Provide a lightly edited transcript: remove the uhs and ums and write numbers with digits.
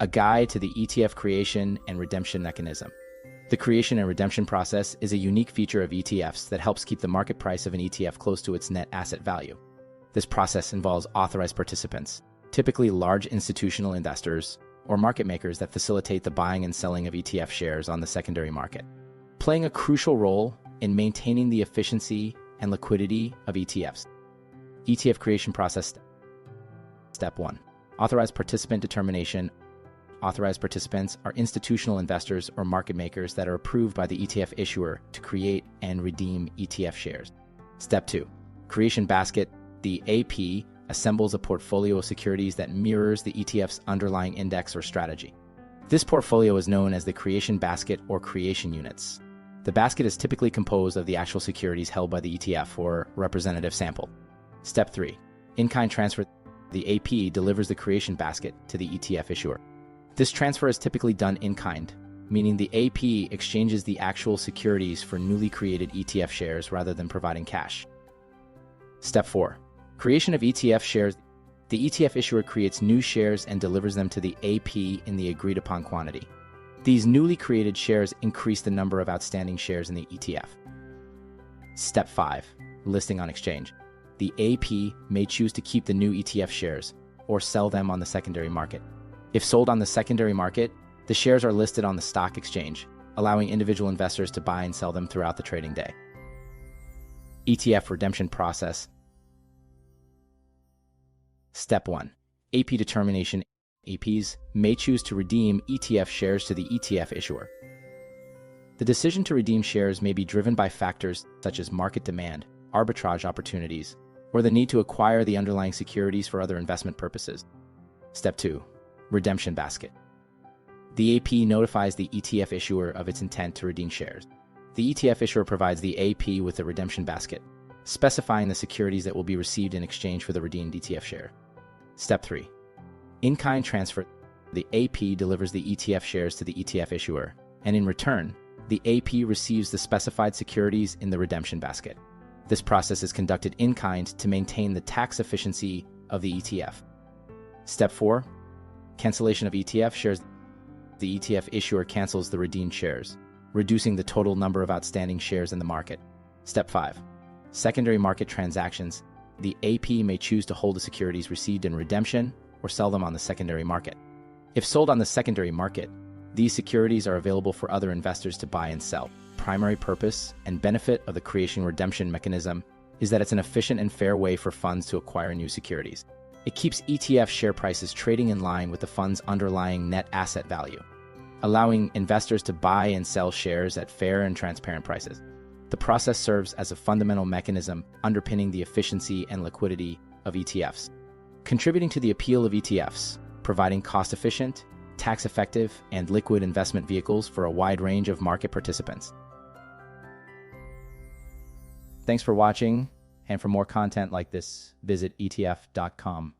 a guide to the ETF creation and redemption mechanism. The creation and redemption process is a unique feature of ETFs that helps keep the market price of an ETF close to its net asset value. This process involves authorized participants, typically large institutional investors or market makers that facilitate the buying and selling of ETF shares on the secondary market, playing a crucial role in maintaining the efficiency and liquidity of ETFs. ETF creation process. Step 1. Authorized participant determination. Authorized participants are institutional investors or market makers that are approved by the ETF issuer to create and redeem ETF shares. Step 2. Creation basket. The AP assembles a portfolio of securities that mirrors the ETF's underlying index or strategy. This portfolio is known as the creation basket or creation units. The basket is typically composed of the actual securities held by the ETF or representative sample. Step 3. In-kind transfer. The AP delivers the creation basket to the ETF issuer. This transfer is typically done in kind, meaning the AP exchanges the actual securities for newly created ETF shares rather than providing cash. Step 4. Creation of ETF shares. The ETF issuer creates new shares and delivers them to the AP in the agreed-upon quantity. These newly created shares increase the number of outstanding shares in the ETF. Step 5. Listing on exchange. The AP may choose to keep the new ETF shares or sell them on the secondary market. If sold on the secondary market, the shares are listed on the stock exchange, allowing individual investors to buy and sell them throughout the trading day. ETF redemption process. Step 1. AP determination. APs may choose to redeem ETF shares to the ETF issuer. The decision to redeem shares may be driven by factors such as market demand, arbitrage opportunities, or the need to acquire the underlying securities for other investment purposes. Step 2. Redemption basket. The AP notifies the ETF issuer of its intent to redeem shares. The ETF issuer provides the AP with a redemption basket, specifying the securities that will be received in exchange for the redeemed ETF share. Step 3. In-kind transfer. The AP delivers the ETF shares to the ETF issuer, and in return, the AP receives the specified securities in the redemption basket. This process is conducted in kind to maintain the tax efficiency of the ETF. Step 4. Cancellation of ETF shares. The ETF issuer cancels the redeemed shares, reducing the total number of outstanding shares in the market. Step 5. Secondary market transactions. The AP may choose to hold the securities received in redemption or sell them on the secondary market. If sold on the secondary market, these securities are available for other investors to buy and sell. Primary purpose and benefit of the creation redemption mechanism is that it's an efficient and fair way for funds to acquire new securities. It keeps ETF share prices trading in line with the fund's underlying net asset value, allowing investors to buy and sell shares at fair and transparent prices. The process serves as a fundamental mechanism underpinning the efficiency and liquidity of ETFs, contributing to the appeal of ETFs, providing cost-efficient, tax-effective, and liquid investment vehicles for a wide range of market participants. Thanks for watching, and for more content like this, visit ETF.com.